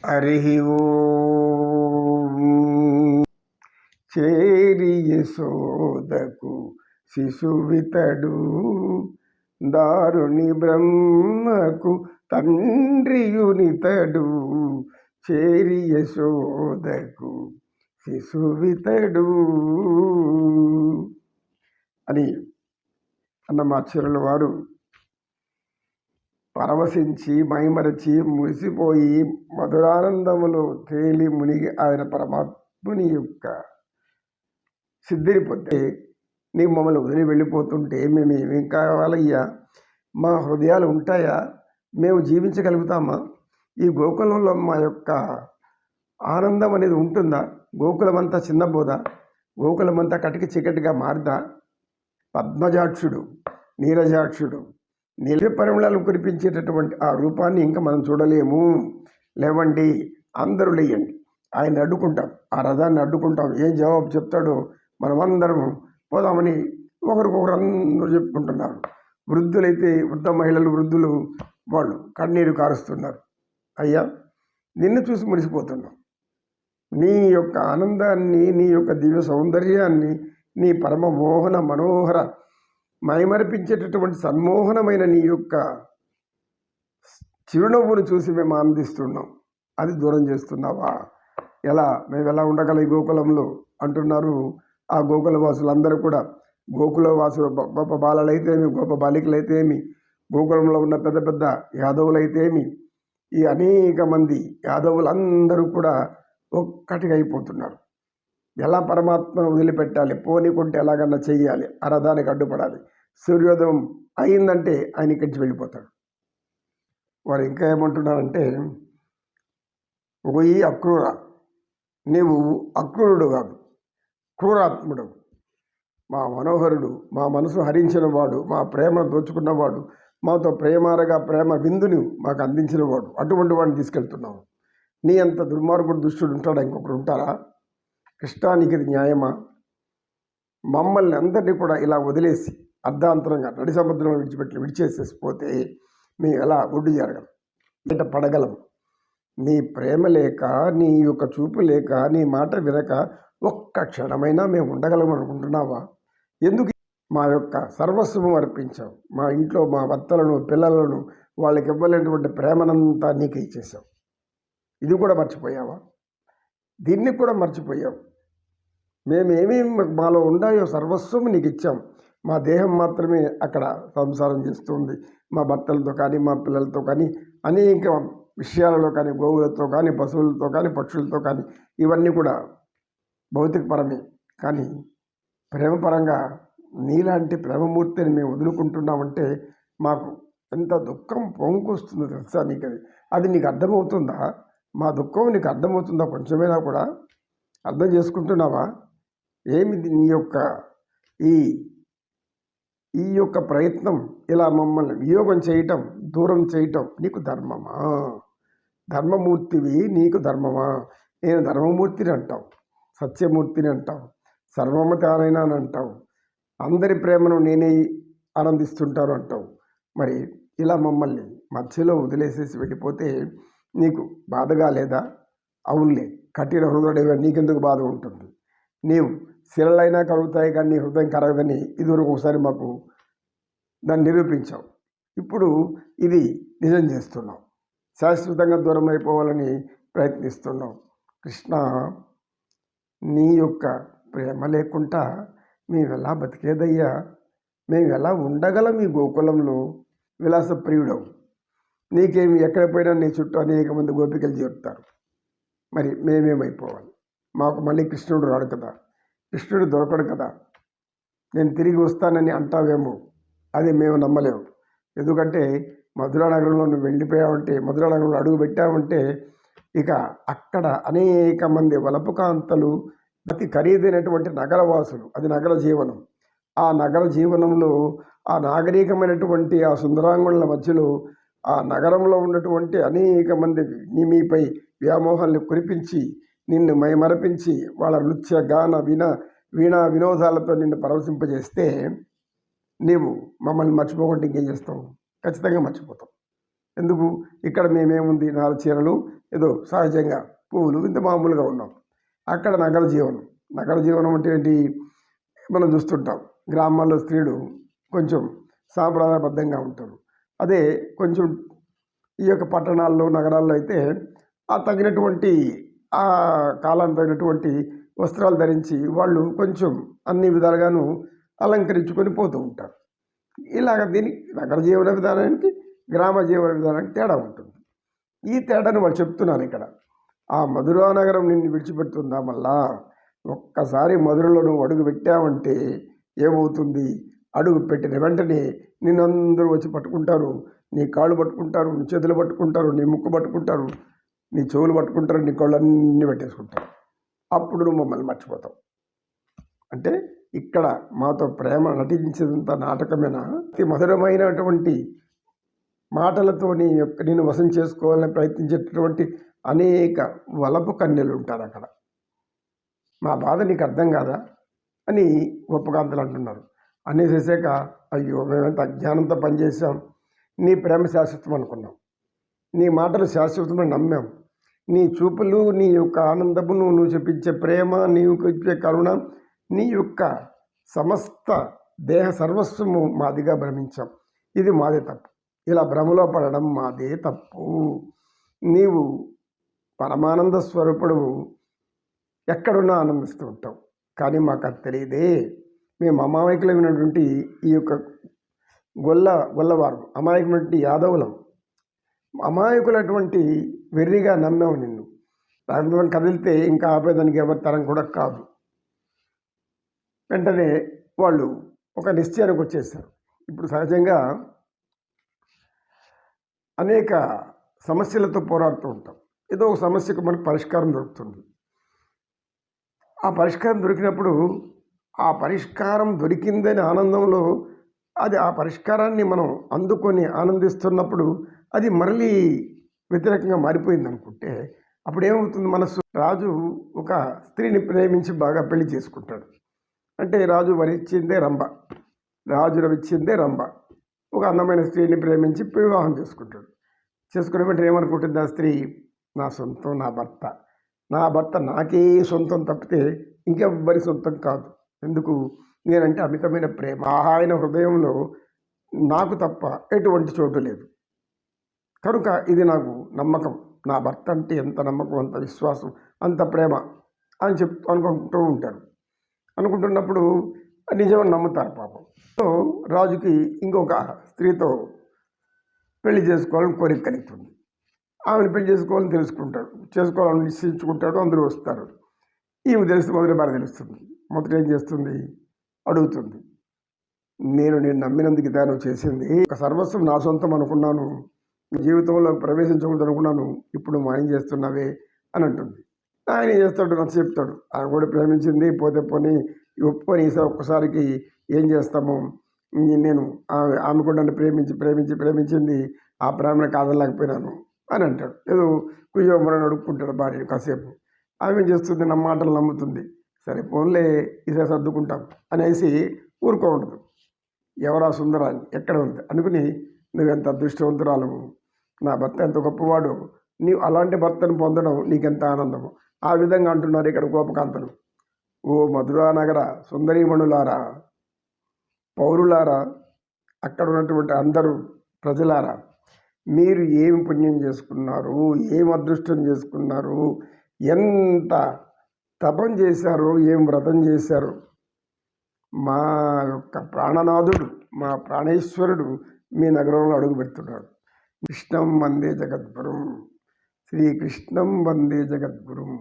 హరి ఓం. చేరి యశోదకు శిశువితడు, దారుని బ్రహ్మకు తండ్రియునితడు. చేరి యశోదకు శిశువితడు అని అన్నమాచార్యుల వారు పరవశించి మైమరచి మురిసిపోయి మధురానందములో తేలి మునిగి ఆయన పరమాత్ముని యొక్క సిద్ధిని పొందే నీ మమ్మల్ని వదిలి వెళ్ళిపోతుంటే మేము ఏమేం కావాలయ్యా? మా హృదయాలు ఉంటాయా? మేము జీవించగలుగుతామా? ఈ గోకులంలో మా యొక్క ఆనందం అనేది ఉంటుందా? గోకులమంతా చిన్నబోదా? గోకులమంతా కటికి చీకటిగా మారదా? పద్మజాక్షుడు, నీరజాక్షుడు, నిల్వ పరిమళాలు కురిపించేటటువంటి ఆ రూపాన్ని ఇంకా మనం చూడలేము. లేవండి, అందరూ లేయండి, ఆయన అడ్డుకుంటాం, ఆ రథాన్ని అడ్డుకుంటాం. ఏం జవాబు చెప్తాడో మనమందరం పోదామని ఒకరికొకరు అందరూ చెప్పుకుంటున్నారు. వృద్ధులైతే వృద్ధ మహిళలు, వృద్ధులు వాళ్ళు కన్నీరు కారుస్తున్నారు. అయ్యా, నిన్ను చూసి మురిసిపోతున్నాం. నీ యొక్క ఆనందాన్ని, నీ యొక్క దివ్య సౌందర్యాన్ని, నీ పరమ మోహన మనోహర మైమరిపించేటటువంటి సన్మోహనమైన నీ యొక్క చిరునవ్వును చూసి మేము ఆనందిస్తున్నాం. అది దూరం చేస్తున్నావా? మేము ఎలా ఉండగల ఈ గోకులంలో అంటున్నారు ఆ గోకుల వాసులందరూ కూడా. గోకుల వాసులు గొప్ప బాలలైతేమి, గొప్ప బాలికలైతేమి, గోకులంలో ఉన్న పెద్ద పెద్ద యాదవులైతేమి, ఈ అనేక మంది యాదవులందరూ కూడా ఒక్కటిగా అయిపోతున్నారు. ఎలా పరమాత్మను వదిలిపెట్టాలి? పోనీకుంటే ఎలాగన్నా చెయ్యాలి, ఆ రథానికి అడ్డుపడాలి. సూర్యోదయం అయిందంటే ఆయన ఇక్కడి నుంచి వెళ్ళిపోతాడు. వారు ఇంకా ఏమంటున్నారంటే, ఓయి అక్రూర, నీవు అక్రూరుడు కాదు, క్రూరాత్ముడు. మా మనోహరుడు, మా మనసు హరించిన వాడు, మా ప్రేమను దోచుకున్నవాడు, మాతో ప్రేమారగా ప్రేమ విందుని మాకు అందించినవాడు, అటువంటి వాడిని తీసుకెళ్తున్నావు. నీ అంత దుర్మార్గుడు దుష్టుడు ఉంటాడా? ఇంకొకరు ఉంటారా? కృష్ణానికి ఇది న్యాయమా? మమ్మల్ని అందరినీ కూడా ఇలా వదిలేసి అర్ధాంతరంగా నడి సముద్రంలో విడిచేసేసిపోతే మేము ఎలా ఒడ్డు చేరగలం, బయట పడగలం? నీ ప్రేమ లేక, నీ యొక్క చూపు లేక, నీ మాట వినక ఒక్క క్షణమైనా మేము ఉండగలం అనుకుంటున్నావా? ఎందుకు మా యొక్క సర్వస్వం అర్పించావు? మా ఇంట్లో మా భర్తలను, పిల్లలను, వాళ్ళకి ఇవ్వలేనటువంటి ప్రేమనంతా నీకు ఇచ్చేసావు. ఇది కూడా మర్చిపోయావా? దీన్ని కూడా మర్చిపోయావు. మేమేమేమి మాలో ఉన్నాయో సర్వస్వం నీకు ఇచ్చాం. మా దేహం మాత్రమే అక్కడ సంసారం చేస్తుంది. మా భర్తలతో కానీ, మా పిల్లలతో కానీ, అనేక విషయాలలో కానీ, గోవులతో కానీ, పశువులతో కానీ, పక్షులతో కానీ, ఇవన్నీ కూడా భౌతికపరమే. కానీ ప్రేమపరంగా నీలాంటి ప్రేమమూర్తిని మేము వదులుకుంటున్నామంటే మాకు ఎంత దుఃఖం పొంగుకొస్తుందో తెలుసా నీకు? అది నీకు అర్థమవుతుందా? మా దుఃఖం నీకు అర్థమవుతుందా? కొంచెమైనా కూడా అర్థం చేసుకుంటున్నావా? ఏమిది నీ యొక్క ఈ యొక్క ప్రయత్నం? ఇలా మమ్మల్ని వియోగం చేయటం, దూరం చేయటం నీకు ధర్మమా? ధర్మమూర్తివి, నీకు ధర్మమా? నేను ధర్మమూర్తిని అంటావు, సత్యమూర్తిని అంటావు, సర్వమతానైనా అని అంటావు, అందరి ప్రేమను నేనే ఆనందిస్తుంటాను అంటావు. మరి ఇలా మమ్మల్ని మధ్యలో వదిలేసేసి వెళ్ళిపోతే నీకు బాధగా లేదా? అవునులే, కఠిన హృదయుడిగా నీకెందుకు బాధ ఉంటుంది? నీవు శిలలైనా కలుగుతాయి కానీ నీ హృదయం కరగదని ఇదివరకు ఒకసారి మాకు దాన్ని నిరూపించావు. ఇప్పుడు ఇది నిజం చేస్తున్నావు. శాశ్వతంగా దూరం అయిపోవాలని ప్రయత్నిస్తున్నావు. కృష్ణ, నీ యొక్క ప్రేమ లేకుండా మేము ఎలా బతికేదయ్యా? మేము ఎలా ఉండగలం ఈ గోకులంలో? విలాసప్రియుడవు. నీకేమి ఎక్కడ పోయినా నీ చుట్టూ అనేక మంది గోపికలు చేరుతారు. మరి మేమేమైపోవాలి? మాకు మళ్ళీ కృష్ణుడు రాడు కదా, కృష్ణుడు దొరకడు కదా. నేను తిరిగి వస్తానని అంటావేమో, అది మేము నమ్మలేము. ఎందుకంటే మధురా నగరంలో నువ్వు వెళ్ళిపోయావంటే, మధురా నగరంలో అడుగు పెట్టావంటే ఇక అక్కడ అనేక మంది వలపుకాంతలు, అతి ఖరీదైనటువంటి నగరవాసులు, అది నగర జీవనం. ఆ నగర జీవనంలో ఆ నాగరికమైనటువంటి ఆ సుందరాంగుల మధ్యలో ఆ నగరంలో ఉన్నటువంటి అనేక మంది మీపై వ్యామోహాన్ని కురిపించి నిన్ను మైమరపించి వాళ్ళ నృత్య గాన వీణా వినోదాలతో నిన్ను పరవశింపజేస్తే నీవు మమ్మల్ని మర్చిపోకుండా ఇంకేం చేస్తావు? ఖచ్చితంగా మర్చిపోతాం. ఎందుకు? ఇక్కడ మేమేముంది, 4 చీరలు ఏదో సహజంగా పువ్వులు ఇంత మామూలుగా ఉన్నాం. అక్కడ నగర జీవనం అంటే ఏంటి, మనం చూస్తుంటాం గ్రామాల్లో స్త్రీలు కొంచెం సాంప్రదాయబద్ధంగా ఉంటారు. అదే కొంచెం ఈ యొక్క పట్టణాల్లో నగరాల్లో అయితే ఆ తగినటువంటి ఆ కాలానికి తగినటువంటి వస్త్రాలు ధరించి వాళ్ళు కొంచెం అన్ని విధాలుగాను అలంకరించుకొని పోతూ ఉంటారు. ఇలాగ దీనికి నగర జీవన విధానానికి గ్రామ జీవన విధానానికి తేడా ఉంటుంది. ఈ తేడాను వాళ్ళు చెప్తున్నారు ఇక్కడ. ఆ మధురా నగరం నిన్ను విడిచిపెడుతుందా మళ్ళా? ఒక్కసారి మధురలో నువ్వు అడుగు పెట్టావంటే ఏమవుతుంది? అడుగు పెట్టిన వెంటనే నిన్నందరూ వచ్చి పట్టుకుంటారు. నీ కాళ్ళు పట్టుకుంటారు, నీ చేతులు పట్టుకుంటారు, నీ ముక్కు పట్టుకుంటారు, నీ చెవులు పట్టుకుంటారు, నీ కళ్ళన్నీ పెట్టేసుకుంటారు. అప్పుడు నువ్వు మమ్మల్ని మర్చిపోతావు. అంటే ఇక్కడ మాతో ప్రేమ నటించేదంత నాటకమేనా? అతి మధురమైనటువంటి మాటలతో నేను వశం చేసుకోవాలని ప్రయత్నించేటటువంటి అనేక వలపు కన్యలు ఉంటారు అక్కడ. మా బాధ నీకు అర్థం కాదా అని గొప్పకాంతలు అంటున్నారు. అనేసేసాక అయ్యో మేమెంత అజ్ఞానంతో పనిచేసాం, నీ ప్రేమ శాశ్వతం అనుకున్నాం, నీ మాటలు శాశ్వతమని నమ్మాం, నీ చూపులు, నీ యొక్క ఆనందము, నువ్వు చూపించే ప్రేమ, నీవు చూపించే కరుణ, నీ యొక్క సమస్త దేహ సర్వస్వము మాదిగా భ్రమించాం. ఇది మాదే తప్పు. ఇలా భ్రమలో పడడం మాదే తప్పు. నీవు పరమానంద స్వరూపుడు, ఎక్కడున్నా ఆనందిస్తూ ఉంటావు. కానీ మాకు అది తెలియదే. మేము అమాయకులమైనటువంటి ఈ యొక్క గొల్లవారు, అమాయకులైనటువంటి యాదవులం, అమాయకులటువంటి వెర్రిగా నమ్మాము నిన్ను. రాజభవన్ కదిలితే ఇంకా ఆపేదానికి ఎవరి తరం కూడా కాదు. వెంటనే వాళ్ళు ఒక నిశ్చయానికి వచ్చేసారు. ఇప్పుడు సహజంగా అనేక సమస్యలతో పోరాడుతూ ఉంటాం. ఏదో ఒక సమస్యకు మనకు పరిష్కారం దొరుకుతుంది. ఆ పరిష్కారం దొరికినప్పుడు ఆ పరిష్కారం దొరికిందని ఆనందంలో ఆ పరిష్కారాన్ని మనం అందుకొని ఆనందిస్తున్నప్పుడు అది మరలి వ్యతిరేకంగా మారిపోయింది అనుకుంటే అప్పుడు ఏమవుతుంది? మనసు రాజు ఒక స్త్రీని ప్రేమించి బాగా పెళ్లి చేసుకుంటాడు. అంటే రాజు వరించిందే రంభ, రాజు రవిచ్చిందే రంభ. ఒక అందమైన స్త్రీని ప్రేమించి వివాహం చేసుకుంటాడు. చేసుకునే వెంటనే ఏమనుకుంటుంది ఆ స్త్రీ? నా సొంతం, నా భర్త నాకే సొంతం తప్పితే ఇంకెవ్వరి సొంతం కాదు. ఎందుకు? నేనంటే అమితమైన ప్రేమ. ఆయన హృదయంలో నాకు తప్ప ఎటువంటి చోటు లేదు. కనుక ఇది నాకు నమ్మకం. నా భర్త అంటే ఎంత నమ్మకం, అంత విశ్వాసం, అంత ప్రేమ అని అనుకుంటూ ఉంటారు. అనుకుంటున్నప్పుడు నిజమని నమ్ముతారు పాపం. సో రాజుకి ఇంకొక స్త్రీతో పెళ్లి చేసుకోవాలని కోరిక కలుగుతుంది. ఆమెను పెళ్లి చేసుకోవాలని చేసుకోవాలని నిశ్చయించుకుంటాడు. అందరూ వస్తారు. ఈమె తెలిసి మొదటి బాగా తెలుస్తుంది. మొదట ఏం చేస్తుంది? అడుగుతుంది, నేను నమ్మినందుకు ఇదా నువ్వు చేసింది? ఒక సర్వస్వం నా సొంతం అనుకున్నాను, జీవితంలో ప్రవేశించకూడదు అనుకున్నాను, ఇప్పుడు మాయం చేస్తున్నావే అని అంటుంది. ఆయన ఏం చేస్తాడు? నచ్చ చెప్తాడు. ఆయన కూడా ప్రేమించింది, పోతే పోనీ ఒప్పుకొని ఈసారి ఒక్కసారికి ఏం చేస్తాము, నేను ఆమె కూడా నన్ను ప్రేమించింది, ఆ ప్రేమను కాదలేకపోయినాను అని అంటాడు. ఏదో కుయ్యోమరని అడుక్కుంటాడు భార్య కాసేపు. ఆమె ఏం చేస్తుంది? నా మాటలు నమ్ముతుంది. సరే ఫోన్లే ఈసారి సర్దుకుంటాం అనేసి ఊరుకో ఉండదు. ఎవరా సుందరాన్ని ఎక్కడ ఉంది అనుకుని, నువ్వెంత అదృష్టవంతురాలవు, నా భర్త ఎంత గొప్పవాడు, నీవు అలాంటి భర్తను పొందడం నీకెంత ఆనందము. ఆ విధంగా అంటున్నారు ఇక్కడ గోపకాంతలు. ఓ మధురా నగర సుందరీమణులారా, పౌరులారా, అక్కడ ఉన్నటువంటి అందరూ ప్రజలారా, మీరు ఏమి పుణ్యం చేసుకున్నారు, ఏం అదృష్టం చేసుకున్నారు, ఎంత తపం చేశారు, ఏం వ్రతం చేశారు. మా యొక్క ప్రాణనాథుడు, మా ప్రాణేశ్వరుడు మీ నగరంలో అడుగు పెడుతున్నాడు. కృష్ణం వందే జగద్గురుం, శ్రీకృష్ణం వందే జగద్గురుం.